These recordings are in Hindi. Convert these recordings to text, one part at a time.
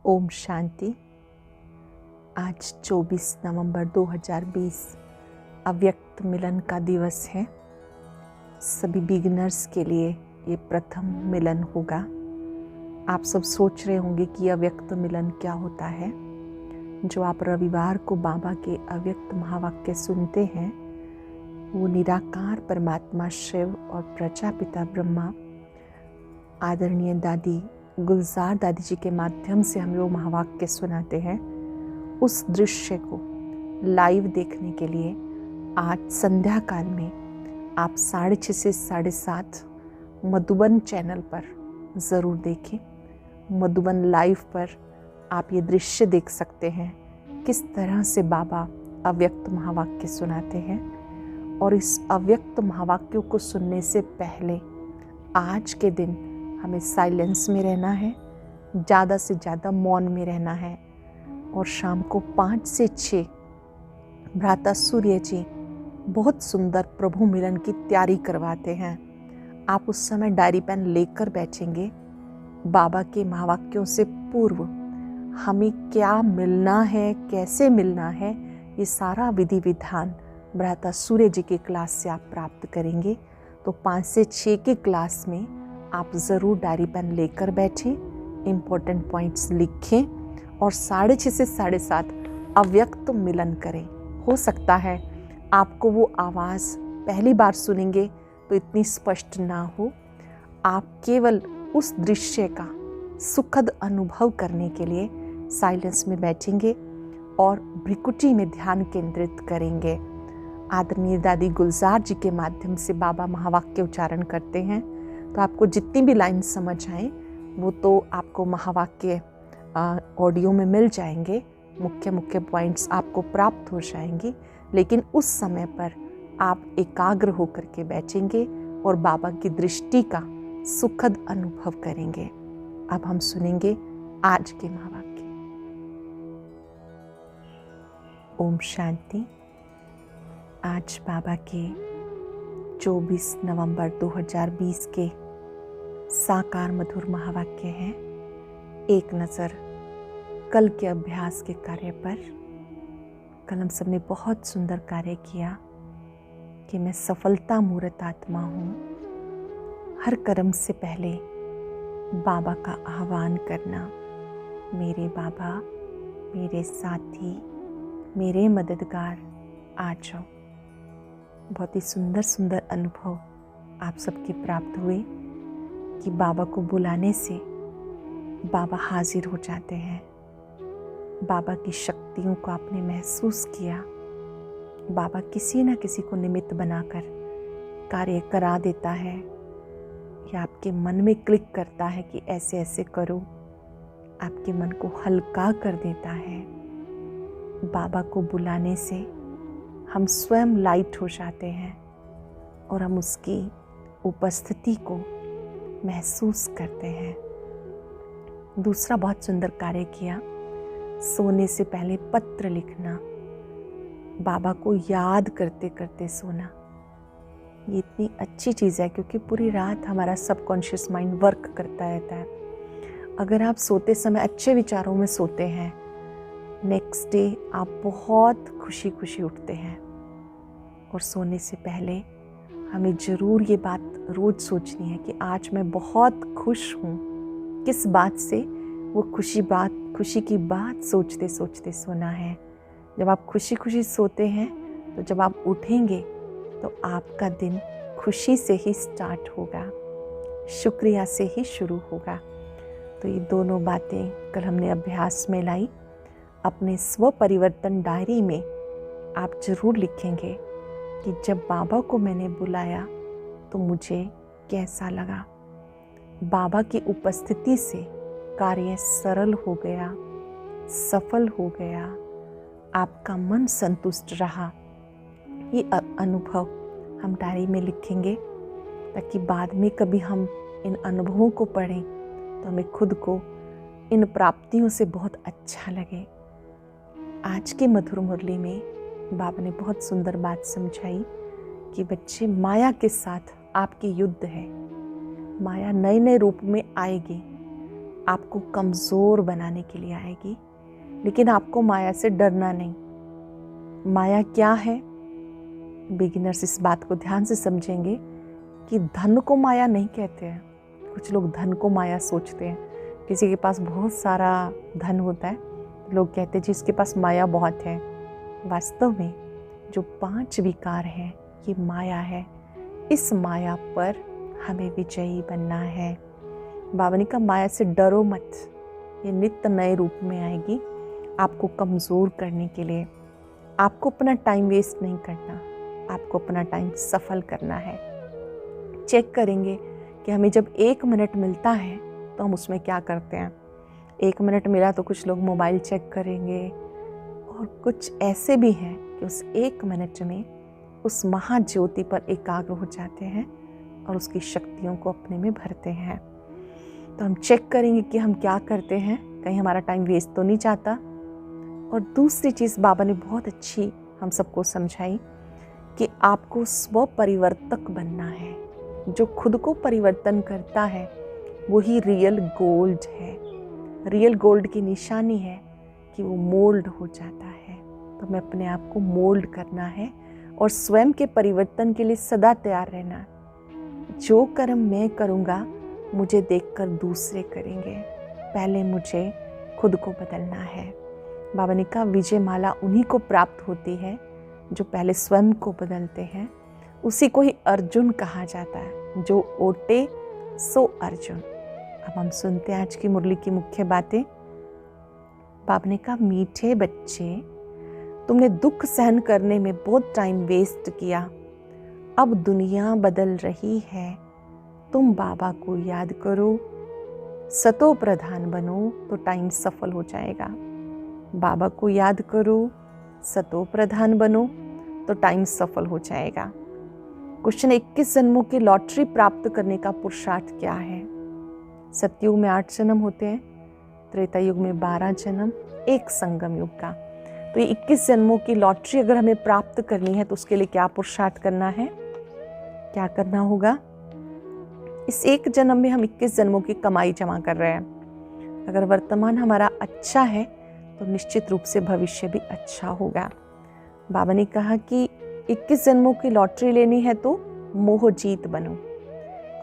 ओम शांति। आज 24 नवंबर 2020 अव्यक्त मिलन का दिवस है। सभी बिगिनर्स के लिए ये प्रथम मिलन होगा। आप सब सोच रहे होंगे कि अव्यक्त मिलन क्या होता है। जो आप रविवार को बाबा के अव्यक्त महावाक्य सुनते हैं, वो निराकार परमात्मा शिव और प्रजापिता ब्रह्मा आदरणीय दादी गुलजार दादी जी के माध्यम से हमें वो महावाक्य सुनाते हैं। उस दृश्य को लाइव देखने के लिए आज संध्या काल में आप 6:30 से 7:30 मधुबन चैनल पर ज़रूर देखें। मधुबन लाइव पर आप ये दृश्य देख सकते हैं, किस तरह से बाबा अव्यक्त महावाक्य सुनाते हैं। और इस अव्यक्त महावाक्यों को सुनने से पहले आज के दिन हमें साइलेंस में रहना है, ज़्यादा से ज़्यादा मौन में रहना है। और शाम को 5 से 6 भ्राता सूर्य जी बहुत सुंदर प्रभु मिलन की तैयारी करवाते हैं। आप उस समय डायरी पेन लेकर बैठेंगे। बाबा के महावाक्यों से पूर्व हमें क्या मिलना है, कैसे मिलना है, ये सारा विधि विधान भ्राता सूर्य जी की क्लास से आप प्राप्त करेंगे। तो 5 से 6 की क्लास में आप ज़रूर डायरी पेन लेकर बैठें, इम्पोर्टेंट पॉइंट्स लिखें और 6:30 से 7:30 अव्यक्त मिलन करें। हो सकता है आपको वो आवाज़ पहली बार सुनेंगे तो इतनी स्पष्ट ना हो। आप केवल उस दृश्य का सुखद अनुभव करने के लिए साइलेंस में बैठेंगे और भ्रिकुटी में ध्यान केंद्रित करेंगे। आदरणीय दादी गुलजार जी के माध्यम से बाबा महावाक्य उच्चारण करते हैं, तो आपको जितनी भी लाइन समझ आए वो तो आपको महावाक्य ऑडियो में मिल जाएंगे। मुख्य मुख्य पॉइंट्स आपको प्राप्त हो जाएंगी, लेकिन उस समय पर आप एकाग्र होकर के बैठेंगे और बाबा की दृष्टि का सुखद अनुभव करेंगे। अब हम सुनेंगे आज के महावाक्य। ओम शांति। आज बाबा के 24 नवंबर 2020 के साकार मधुर महावाक्य हैं। एक नज़र कल के अभ्यास के कार्य पर। कल हम सब ने बहुत सुंदर कार्य किया कि मैं सफलता मूर्त आत्मा हूँ। हर कर्म से पहले बाबा का आह्वान करना, मेरे बाबा, मेरे साथी, मेरे मददगार आ जाओ। बहुत ही सुंदर सुंदर अनुभव आप सबके प्राप्त हुए कि बाबा को बुलाने से बाबा हाजिर हो जाते हैं। बाबा की शक्तियों को आपने महसूस किया। बाबा किसी न किसी को निमित्त बनाकर कार्य करा देता है या आपके मन में क्लिक करता है कि ऐसे ऐसे करो। आपके मन को हल्का कर देता है। बाबा को बुलाने से हम स्वयं लाइट हो जाते हैं और हम उसकी उपस्थिति को महसूस करते हैं। दूसरा बहुत सुंदर कार्य किया, सोने से पहले पत्र लिखना, बाबा को याद करते करते सोना। ये इतनी अच्छी चीज़ है क्योंकि पूरी रात हमारा सबकॉन्शियस माइंड वर्क करता रहता है। अगर आप सोते समय अच्छे विचारों में सोते हैं, नेक्स्ट डे आप बहुत खुशी खुशी उठते हैं। और सोने से पहले हमें ज़रूर ये बात रोज़ सोचनी है कि आज मैं बहुत खुश हूँ। किस बात से? वो खुशी की बात सोचते सोचते सोना है। जब आप खुशी खुशी सोते हैं तो जब आप उठेंगे तो आपका दिन खुशी से ही स्टार्ट होगा, शुक्रिया से ही शुरू होगा। तो ये दोनों बातें कल हमने अभ्यास में लाई। अपने स्व परिवर्तन डायरी में आप ज़रूर लिखेंगे कि जब बाबा को मैंने बुलाया तो मुझे कैसा लगा। बाबा की उपस्थिति से कार्य सरल हो गया, सफल हो गया, आपका मन संतुष्ट रहा। ये अनुभव हम डायरी में लिखेंगे ताकि बाद में कभी हम इन अनुभवों को पढ़ें तो हमें खुद को इन प्राप्तियों से बहुत अच्छा लगे। आज के मधुर मुरली में बाबा ने बहुत सुंदर बात समझाई कि बच्चे, माया के साथ आपकी युद्ध है। माया नए नए रूप में आएगी। आपको कमज़ोर बनाने के लिए आएगी। लेकिन आपको माया से डरना नहीं। माया क्या है? बिगिनर्स इस बात को ध्यान से समझेंगे कि धन को माया नहीं कहते हैं। कुछ लोग धन को माया सोचते हैं। किसी के पास बहुत सारा धन होता है, लोग कहते हैं जी इसके पास माया बहुत है। वास्तव में जो 5 विकार हैं ये माया है। इस माया पर हमें विजयी बनना है। बाबा ने कहा माया से डरो मत, ये नित्य नए रूप में आएगी आपको कमज़ोर करने के लिए। आपको अपना टाइम वेस्ट नहीं करना, आपको अपना टाइम सफल करना है। चेक करेंगे कि हमें जब 1 मिनट मिलता है तो हम उसमें क्या करते हैं। 1 मिनट मिला तो कुछ लोग मोबाइल चेक करेंगे, और कुछ ऐसे भी हैं कि उस 1 मिनट में उस महाज्योति पर एकाग्र हो जाते हैं और उसकी शक्तियों को अपने में भरते हैं। तो हम चेक करेंगे कि हम क्या करते हैं, कहीं हमारा टाइम वेस्ट तो नहीं जाता। और दूसरी चीज़ बाबा ने बहुत अच्छी हम सबको समझाई कि आपको स्व परिवर्तक बनना है। जो खुद को परिवर्तन करता है वही रियल गोल्ड है। रियल गोल्ड की निशानी है कि वो मोल्ड हो जाता है। तो हमें अपने आप को मोल्ड करना है और स्वयं के परिवर्तन के लिए सदा तैयार रहना। जो कर्म मैं करूँगा मुझे देखकर दूसरे करेंगे, पहले मुझे खुद को बदलना है। बाबा ने कहा विजय माला उन्हीं को प्राप्त होती है जो पहले स्वयं को बदलते हैं। उसी को ही अर्जुन कहा जाता है, जो ओटे सो अर्जुन। अब हम सुनते हैं आज की मुरली की मुख्य बातें। बाबा ने कहा मीठे बच्चे, तुमने दुख सहन करने में बहुत टाइम वेस्ट किया। अब दुनिया बदल रही है, तुम बाबा को याद करो, सतो प्रधान बनो तो टाइम सफल हो जाएगा। बाबा को याद करो, सतो प्रधान बनो तो टाइम सफल हो जाएगा। क्वेश्चन 21 जन्मों की लॉटरी प्राप्त करने का पुरुषार्थ क्या है? सतयुग में 8 जन्म होते हैं, त्रेता युग में 12 जन्म, एक संगम युग का। तो ये 21 जन्मों की लॉटरी अगर हमें प्राप्त करनी है तो उसके लिए क्या पुरुषार्थ करना है? क्या करना होगा? इस एक जन्म में हम 21 जन्मों की कमाई जमा कर रहे हैं। अगर वर्तमान हमारा अच्छा है तो निश्चित रूप से भविष्य भी अच्छा होगा। बाबा ने कहा कि 21 जन्मों की लॉटरी लेनी है तो मोहजीत बनो।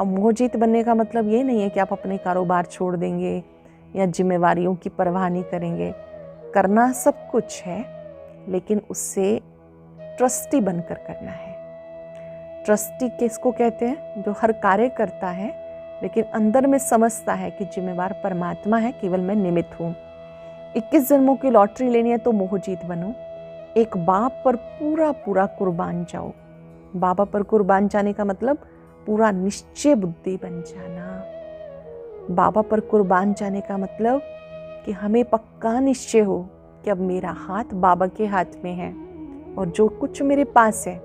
अब मोहजीत बनने का मतलब ये नहीं है कि आप अपने कारोबार छोड़ देंगे या जिम्मेवारियों की परवाह नहीं करेंगे। करना सब कुछ है, लेकिन उससे ट्रस्टी बनकर करना है। ट्रस्टी किसको कहते हैं? जो हर कार्य करता है लेकिन अंदर में समझता है कि जिम्मेवार परमात्मा है, केवल मैं निमित्त हूँ। 21 जन्मों की लॉटरी लेनी है तो मोहजीत बनो। एक बाप पर पूरा पूरा कुर्बान जाओ। बाबा पर कुर्बान जाने का मतलब पूरा निश्चय बुद्धि बन जाना। बाबा पर कुर्बान जाने का मतलब कि हमें पक्का निश्चय हो कि अब मेरा हाथ बाबा के हाथ में है और जो कुछ मेरे पास है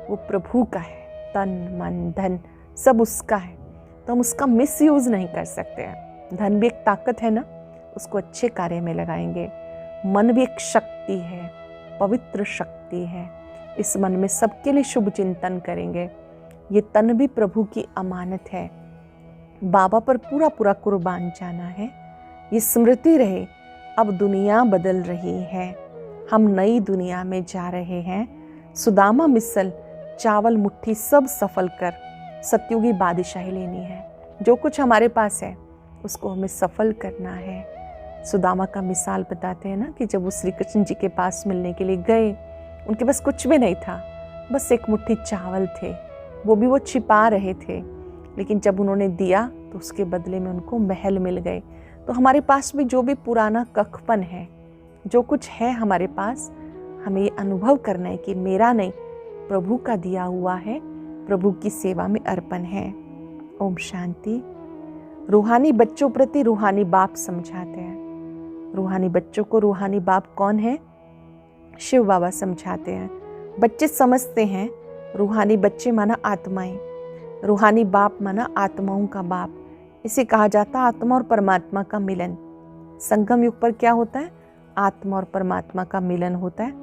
वो प्रभु का है। तन मन धन सब उसका है, तो हम उसका मिसयूज नहीं कर सकते हैं। धन भी एक ताकत है ना, उसको अच्छे कार्य में लगाएंगे। मन भी एक शक्ति है, पवित्र शक्ति है। इस मन में सबके लिए शुभ चिंतन करेंगे। ये तन भी प्रभु की अमानत है। बाबा पर पूरा पूरा कुर्बान जाना है। ये स्मृति रहे, अब दुनिया बदल रही है, हम नई दुनिया में जा रहे हैं। सुदामा मिसल चावल मुट्ठी सब सफल कर सतयुगी बादशाही लेनी है। जो कुछ हमारे पास है उसको हमें सफल करना है। सुदामा का मिसाल बताते हैं ना कि जब वो श्री कृष्ण जी के पास मिलने के लिए गए, उनके पास कुछ भी नहीं था, बस एक मुट्ठी चावल थे, वो भी वो छिपा रहे थे। लेकिन जब उन्होंने दिया तो उसके बदले में उनको महल मिल गए। तो हमारे पास भी जो भी पुराना कखपन है, जो कुछ है हमारे पास, हमें ये अनुभव करना है कि मेरा नहीं, प्रभु का दिया हुआ है, प्रभु की सेवा में अर्पण है। ओम शांति। रूहानी बच्चों प्रति रूहानी बाप समझाते हैं। रूहानी बच्चों को रूहानी बाप कौन है? शिव बाबा समझाते हैं। बच्चे समझते हैं रूहानी बच्चे माना आत्माएं, रूहानी बाप माना आत्माओं का बाप। इसे कहा जाता है आत्मा और परमात्मा का मिलन। संगम युग पर क्या होता है? आत्मा और परमात्मा का मिलन होता है।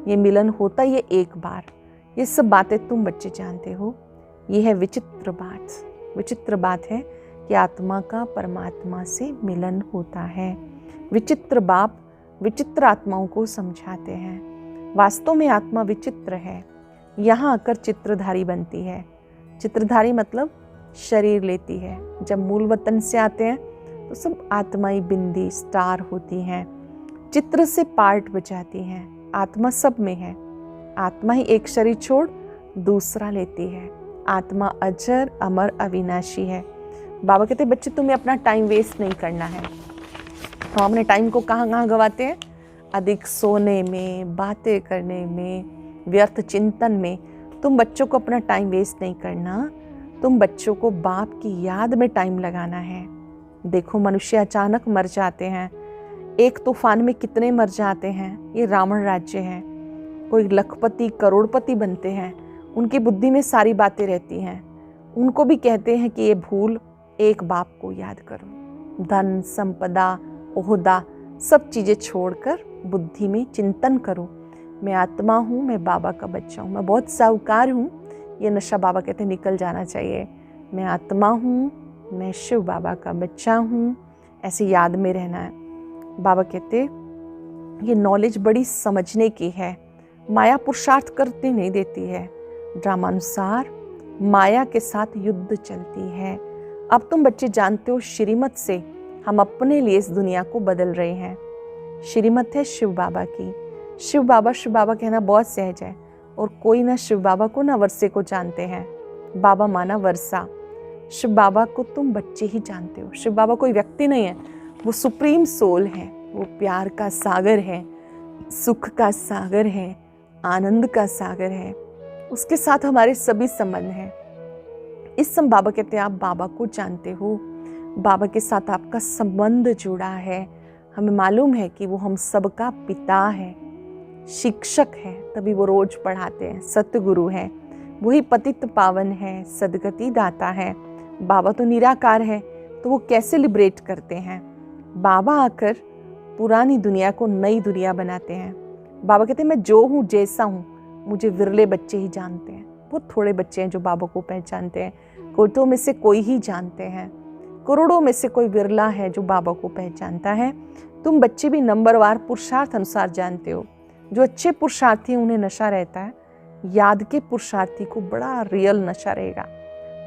ये मिलन होता है ये एक बार। ये सब बातें तुम बच्चे जानते हो। ये है विचित्र बात। विचित्र बात है कि आत्मा का परमात्मा से मिलन होता है। विचित्र बाप विचित्र आत्माओं को समझाते हैं। वास्तव में आत्मा विचित्र है, यहाँ आकर चित्रधारी बनती है। चित्रधारी मतलब शरीर लेती है। जब मूल वतन से आते हैं तो सब आत्माई बिंदी स्टार होती हैं, चित्र से पार्ट बजाती हैं। आत्मा सब में है। आत्मा ही एक शरीर छोड़ दूसरा लेती है। आत्मा अजर अमर अविनाशी है। बाबा कहते बच्चे तुम्हें अपना टाइम वेस्ट नहीं करना है। हम अपने टाइम को कहाँ कहाँ गवाते हैं? अधिक सोने में, बातें करने में, व्यर्थ चिंतन में। तुम बच्चों को अपना टाइम वेस्ट नहीं करना, तुम बच्चों को बाप की याद में टाइम लगाना है। देखो मनुष्य अचानक मर जाते हैं, एक तूफान में कितने मर जाते हैं। ये रावण राज्य है। कोई लखपति करोड़पति बनते हैं, उनकी बुद्धि में सारी बातें रहती हैं। उनको भी कहते हैं कि ये भूल, एक बाप को याद करो। धन संपदा ओहदा सब चीज़ें छोड़कर बुद्धि में चिंतन करो। मैं आत्मा हूँ, मैं बाबा का बच्चा हूँ, मैं बहुत साहूकार हूँ। ये नशा बाबा कहते निकल जाना चाहिए। मैं आत्मा हूँ, मैं शिव बाबा का बच्चा हूँ, ऐसे याद में रहना है। बाबा कहते ये नॉलेज बड़ी समझने की है। माया पुरुषार्थ करते नहीं देती है। ड्रामानुसार माया के साथ युद्ध चलती है। अब तुम बच्चे जानते हो श्रीमत से हम अपने लिए इस दुनिया को बदल रहे हैं। श्रीमत है शिव बाबा की। शिव बाबा कहना बहुत सहज है, और कोई ना शिव बाबा को ना वर्षे को जानते हैं। बाबा माना वर्षा। शिव बाबा को तुम बच्चे ही जानते हो। शिव बाबा कोई व्यक्ति नहीं है, वो सुप्रीम सोल है। वो प्यार का सागर है, सुख का सागर है, आनंद का सागर है। उसके साथ हमारे सभी संबंध हैं। इस समय बाबा कहते हैं आप बाबा को जानते हो, बाबा के साथ आपका संबंध जुड़ा है। हमें मालूम है कि वो हम सबका पिता है, शिक्षक है, तभी वो रोज पढ़ाते हैं। सतगुरु है, वही पतित पावन है, सदगति दाता है। बाबा तो निराकार है, तो वो कैसे लिबरेट करते हैं? बाबा आकर पुरानी दुनिया को नई दुनिया बनाते हैं। बाबा कहते हैं मैं जो हूँ जैसा हूँ, मुझे विरले बच्चे ही जानते हैं। बहुत थोड़े बच्चे हैं जो बाबा को पहचानते हैं। कोटों में से कोई ही जानते हैं, करोड़ों में से कोई विरला है जो बाबा को पहचानता है। तुम बच्चे भी नंबरवार पुरुषार्थ अनुसार जानते हो। जो अच्छे पुरुषार्थी हैं उन्हें नशा रहता है, याद के पुरुषार्थी को बड़ा रियल नशा रहेगा।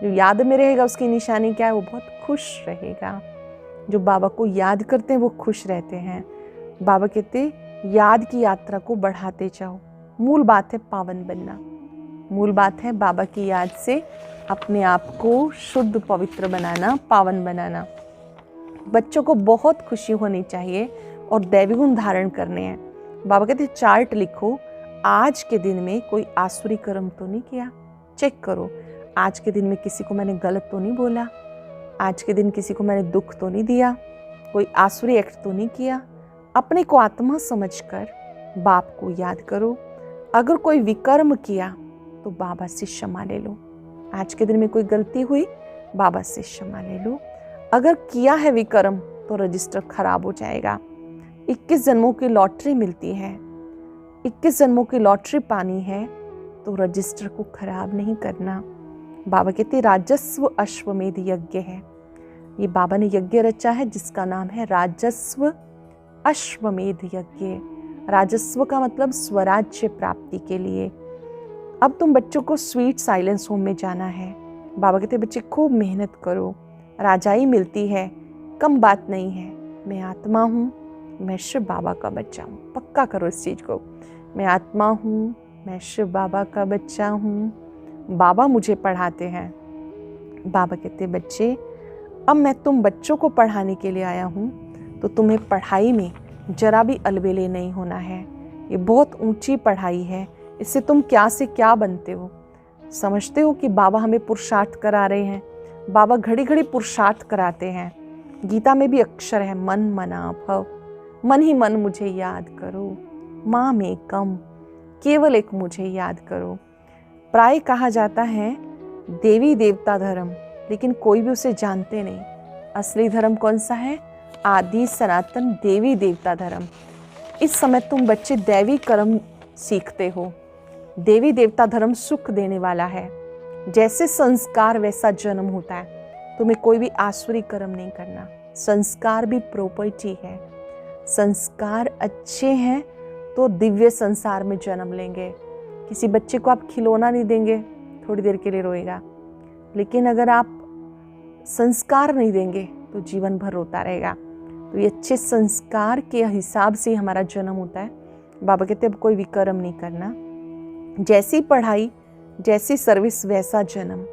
जो याद में रहेगा उसकी निशानी क्या है? वो बहुत खुश रहेगा। जो बाबा को याद करते हैं वो खुश रहते हैं। बाबा कहते याद की यात्रा को बढ़ाते जाओ। मूल बात है पावन बनना। मूल बात है बाबा की याद से अपने आप को शुद्ध पवित्र बनाना, पावन बनाना। बच्चों को बहुत खुशी होनी चाहिए और दैवी गुण धारण करने हैं। बाबा कहते चार्ट लिखो, आज के दिन में कोई आसुरी कर्म तो नहीं किया। चेक करो, आज के दिन में किसी को मैंने गलत तो नहीं बोला, आज के दिन किसी को मैंने दुख तो नहीं दिया, कोई आसुरी एक्ट तो नहीं किया। अपने को आत्मा समझकर बाप को याद करो। अगर कोई विकर्म किया तो बाबा से क्षमा ले लो। आज के दिन में कोई गलती हुई, बाबा से क्षमा ले लो। अगर किया है विकर्म तो रजिस्टर खराब हो जाएगा। 21 जन्मों की लॉटरी मिलती है, 21 जन्मों की लॉटरी पानी है तो रजिस्टर को खराब नहीं करना। बाबा कहते राजस्व अश्वमेध यज्ञ है। ये बाबा ने यज्ञ रचा है जिसका नाम है राजस्व अश्वमेध यज्ञ। राजस्व का मतलब स्वराज्य प्राप्ति के लिए। अब तुम बच्चों को स्वीट साइलेंस होम में जाना है। बाबा कहते बच्चे खूब मेहनत करो, राजाई मिलती है, कम बात नहीं है। मैं आत्मा हूँ, मैं शिव बाबा का बच्चा हूँ। पक्का करो इस चीज़ को, मैं आत्मा हूँ, मैं शिव बाबा का बच्चा हूँ। बाबा मुझे पढ़ाते हैं। बाबा कहते बच्चे अब मैं तुम बच्चों को पढ़ाने के लिए आया हूँ, तो तुम्हें पढ़ाई में जरा भी अलबेले नहीं होना है। ये बहुत ऊंची पढ़ाई है, इससे तुम क्या से क्या बनते हो। समझते हो कि बाबा हमें पुरुषार्थ करा रहे हैं। बाबा घड़ी घड़ी पुरुषार्थ कराते हैं। गीता में भी अक्षर है मन मना भव, मन ही मन मुझे याद करो, माँ में कम केवल एक मुझे याद करो। प्राय कहा जाता है देवी देवता धर्म, लेकिन कोई भी उसे जानते नहीं। असली धर्म कौन सा है? आदि सनातन देवी देवता धर्म। इस समय तुम बच्चे दैवी कर्म सीखते हो। देवी देवता धर्म सुख देने वाला है। जैसे संस्कार वैसा जन्म होता है। तुम्हें कोई भी आसुरी कर्म नहीं करना। संस्कार भी प्रॉपर्टी है। संस्कार अच्छे हैं तो दिव्य संसार में जन्म लेंगे। किसी बच्चे को आप खिलौना नहीं देंगे, थोड़ी देर के लिए रोएगा, लेकिन अगर आप संस्कार नहीं देंगे तो जीवन भर रोता रहेगा। तो ये अच्छे संस्कार के हिसाब से हमारा जन्म होता है। बाबा कहते अब कोई विकर्म नहीं करना। जैसी पढ़ाई, जैसी सर्विस, वैसा जन्म।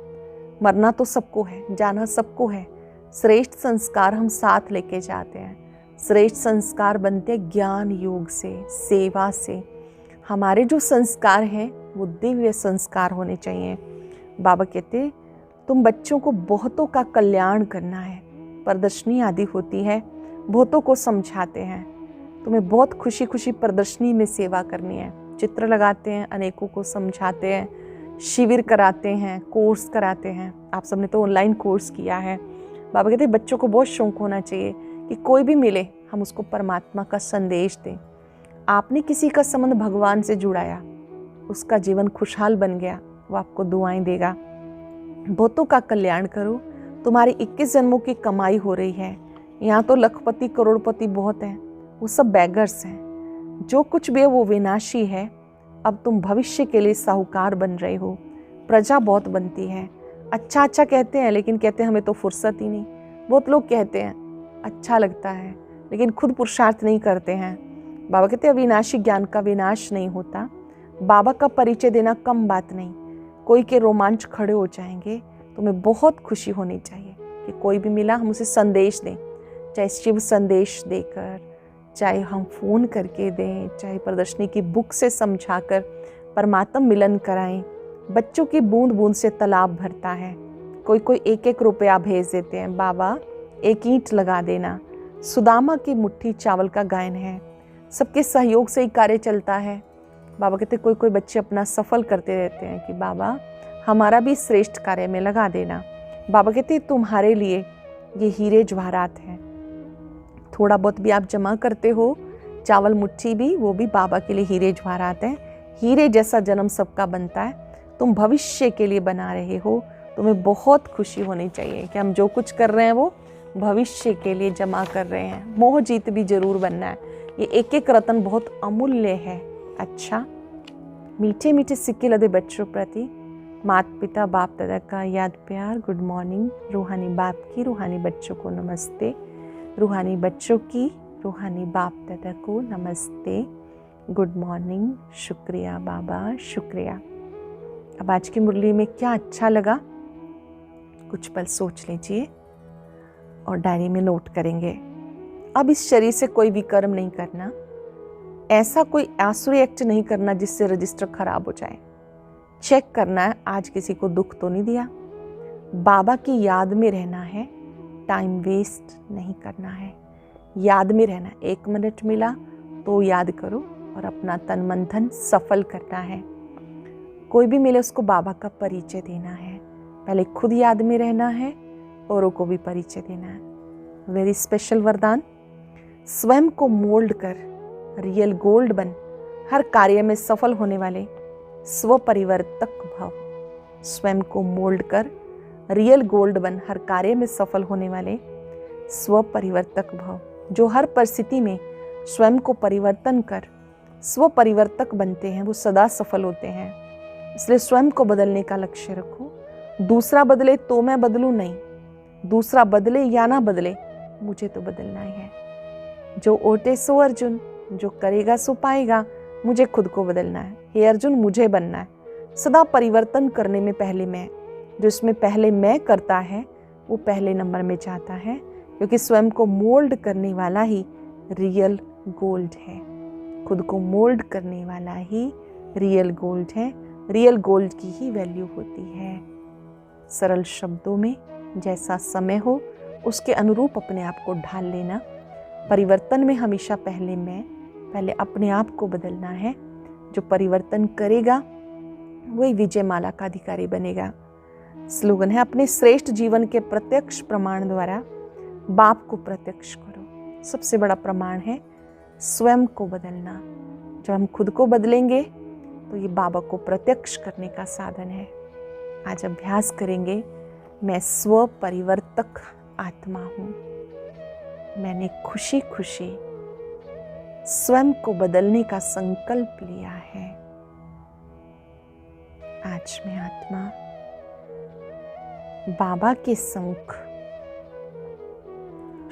मरना तो सबको है, जाना सबको है। श्रेष्ठ संस्कार हम साथ लेके जाते हैं। श्रेष्ठ संस्कार बनते ज्ञान योग से, सेवा से। हमारे जो संस्कार हैं वो दिव्य संस्कार होने चाहिए। बाबा कहते तुम बच्चों को बहुतों का कल्याण करना है। प्रदर्शनी आदि होती है, बहुतों को समझाते हैं। तुम्हें बहुत खुशी खुशी प्रदर्शनी में सेवा करनी है। चित्र लगाते हैं, अनेकों को समझाते हैं, शिविर कराते हैं, कोर्स कराते हैं। आप सबने तो ऑनलाइन कोर्स किया है। बाबा कहते हैं बच्चों को बहुत शौक होना चाहिए कि कोई भी मिले हम उसको परमात्मा का संदेश दें। आपने किसी का संबंध भगवान से जुड़ाया, उसका जीवन खुशहाल बन गया, वो आपको दुआएं देगा। बहुतों का कल्याण करो। तुम्हारी 21 जन्मों की कमाई हो रही है। यहाँ तो लखपति करोड़पति बहुत हैं, वो सब बैगर्स हैं। जो कुछ भी है वो विनाशी है। अब तुम भविष्य के लिए साहूकार बन रहे हो। प्रजा बहुत बनती है, अच्छा अच्छा कहते हैं, लेकिन कहते हैं हमें तो फुर्सत ही नहीं। बहुत लोग कहते हैं, अच्छा लगता है, लेकिन खुद पुरुषार्थ नहीं करते हैं। बाबा कहते हैं अविनाशी ज्ञान का विनाश नहीं होता। बाबा का परिचय देना कम बात नहीं। कोई के रोमांच खड़े हो जाएंगे। तुम्हें बहुत खुशी होनी चाहिए कि कोई भी मिला हम उसे संदेश दें, चाहे शिव संदेश देकर, चाहे हम फोन करके दें, चाहे प्रदर्शनी की बुक से समझाकर परमात्मा मिलन कराएं। बच्चों की बूंद बूंद से तालाब भरता है। कोई कोई 1-1 रुपया भेज देते हैं, बाबा 1 ईंट लगा देना। सुदामा की मुट्ठी चावल का गायन है। सबके सहयोग से ही कार्य चलता है। बाबा कहते कोई कोई बच्चे अपना सफल करते रहते हैं कि बाबा हमारा भी श्रेष्ठ कार्य में लगा देना। बाबा कहते तुम्हारे लिए ये हीरे जवाहरात हैं। थोड़ा बहुत भी आप जमा करते हो, चावल मुट्ठी भी, वो भी बाबा के लिए हीरे जवाहरात हैं। हीरे जैसा जन्म सबका बनता है। तुम भविष्य के लिए बना रहे हो। तुम्हें बहुत खुशी होनी चाहिए कि हम जो कुछ कर रहे हैं वो भविष्य के लिए जमा कर रहे हैं। मोह जीत भी जरूर बनना है। ये 1-1 रत्न बहुत अमूल्य है। अच्छा, मीठे मीठे सिक्के लदे बच्चों प्रति माता पिता बाप दादा का याद प्यार। Good morning. रूहानी बाप की रूहानी बच्चों को नमस्ते। रूहानी बच्चों की रूहानी बाप दादा को नमस्ते। Good morning. शुक्रिया बाबा, शुक्रिया। अब आज की मुरली में क्या अच्छा लगा, कुछ पल सोच लीजिए और डायरी में नोट करेंगे। अब इस शरीर से कोई विकर्म नहीं करना। ऐसा कोई आसुरी एक्ट नहीं करना जिससे रजिस्टर खराब हो जाए। चेक करना है आज किसी को दुख तो नहीं दिया। बाबा की याद में रहना है, टाइम वेस्ट नहीं करना है। याद में रहना, 1 मिनट मिला तो याद करो और अपना तन मन धन सफल करना है। कोई भी मिले उसको बाबा का परिचय देना है। पहले खुद याद में रहना है, औरों को भी परिचय देना है। वेरी स्पेशल वरदान। स्वयं को मोल्ड कर रियल गोल्ड बन हर कार्य में सफल होने वाले स्व परिवर्तक भव। स्वयं को मोल्ड कर रियल गोल्ड बन हर कार्य में सफल होने वाले स्व परिवर्तक भव। जो हर परिस्थिति में स्वयं को परिवर्तन कर स्व परिवर्तक बनते हैं वो सदा सफल होते हैं। इसलिए स्वयं को बदलने का लक्ष्य रखो। दूसरा बदले तो मैं बदलूं नहीं, दूसरा बदले या ना बदले, मुझे तो बदलना ही है। जो ओटे सो अर्जुन, जो करेगा सो पाएगा। मुझे खुद को बदलना है। हे अर्जुन, मुझे बनना है। सदा परिवर्तन करने में पहले मैं, जो इसमें पहले मैं करता है वो पहले नंबर में जाता है, क्योंकि स्वयं को मोल्ड करने वाला ही रियल गोल्ड है। खुद को मोल्ड करने वाला ही रियल गोल्ड है। रियल गोल्ड की ही वैल्यू होती है। सरल शब्दों में जैसा समय हो उसके अनुरूप अपने आप को ढाल लेना। परिवर्तन में हमेशा पहले अपने आप को बदलना है। जो परिवर्तन करेगा वही विजय माला का अधिकारी बनेगा। स्लोगन है, अपने श्रेष्ठ जीवन के प्रत्यक्ष प्रमाण द्वारा बाप को प्रत्यक्ष करो। सबसे बड़ा प्रमाण है स्वयं को बदलना। जब हम खुद को बदलेंगे तो ये बाबा को प्रत्यक्ष करने का साधन है। आज अभ्यास करेंगे मैं स्व परिवर्तक आत्मा हूं। मैंने खुशी खुशी स्वयं को बदलने का संकल्प लिया है। आज मैं आत्मा बाबा के सम्मुख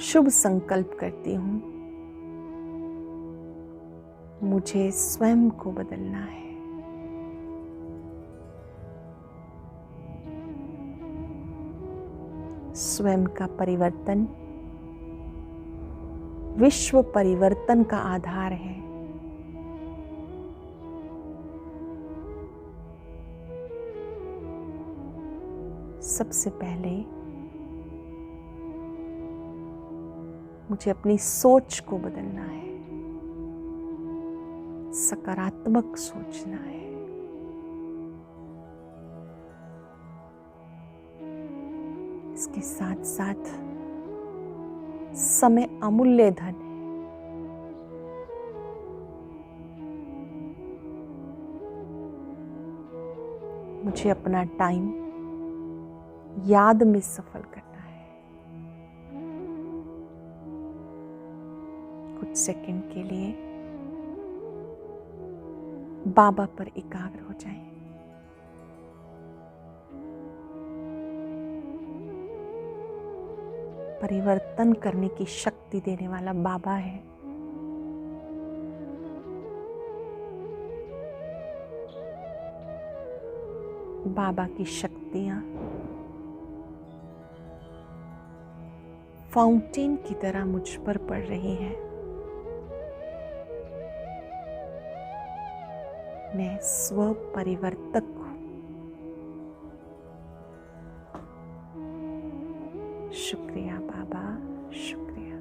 शुभ संकल्प करती हूं। मुझे स्वयं को बदलना है। स्वयं का परिवर्तन विश्व परिवर्तन का आधार है। सबसे पहले मुझे अपनी सोच को बदलना है। सकारात्मक सोचना है। इसके साथ साथ समय अमूल्य धन है। मुझे अपना टाइम याद में सफल करना है। कुछ सेकंड के लिए बाबा पर एकाग्र हो जाएं। परिवर्तन करने की शक्ति देने वाला बाबा है। बाबा की शक्तियां फाउंटेन की तरह मुझ पर पड़ रही हैं। मैं स्व परिवर्तक हूं। शुक्रिया बाबा, शुक्रिया।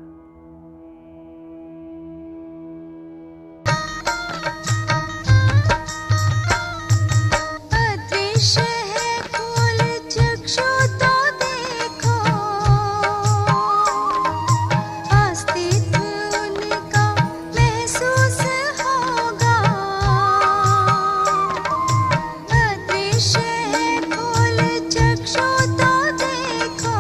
अदृश्य है खोल चक्षु तो देखो, अस्तित्व उनका महसूस होगा। अदृश्य है खोल चक्षु तो देखो,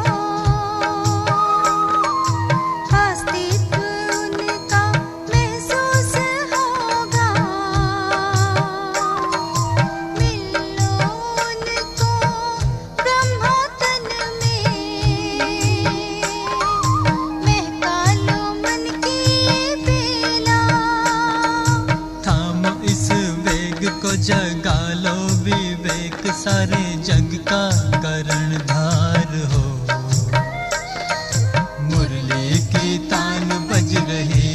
अस्तित्व उनका महसूस होगा। मिलो उनको ब्रह्मा तन में, महका लो मन की ये बेला। थामो इस वेग को, जगा लो विवेक, सारे जग का कर्णधार हो। मुरली की तान बज रही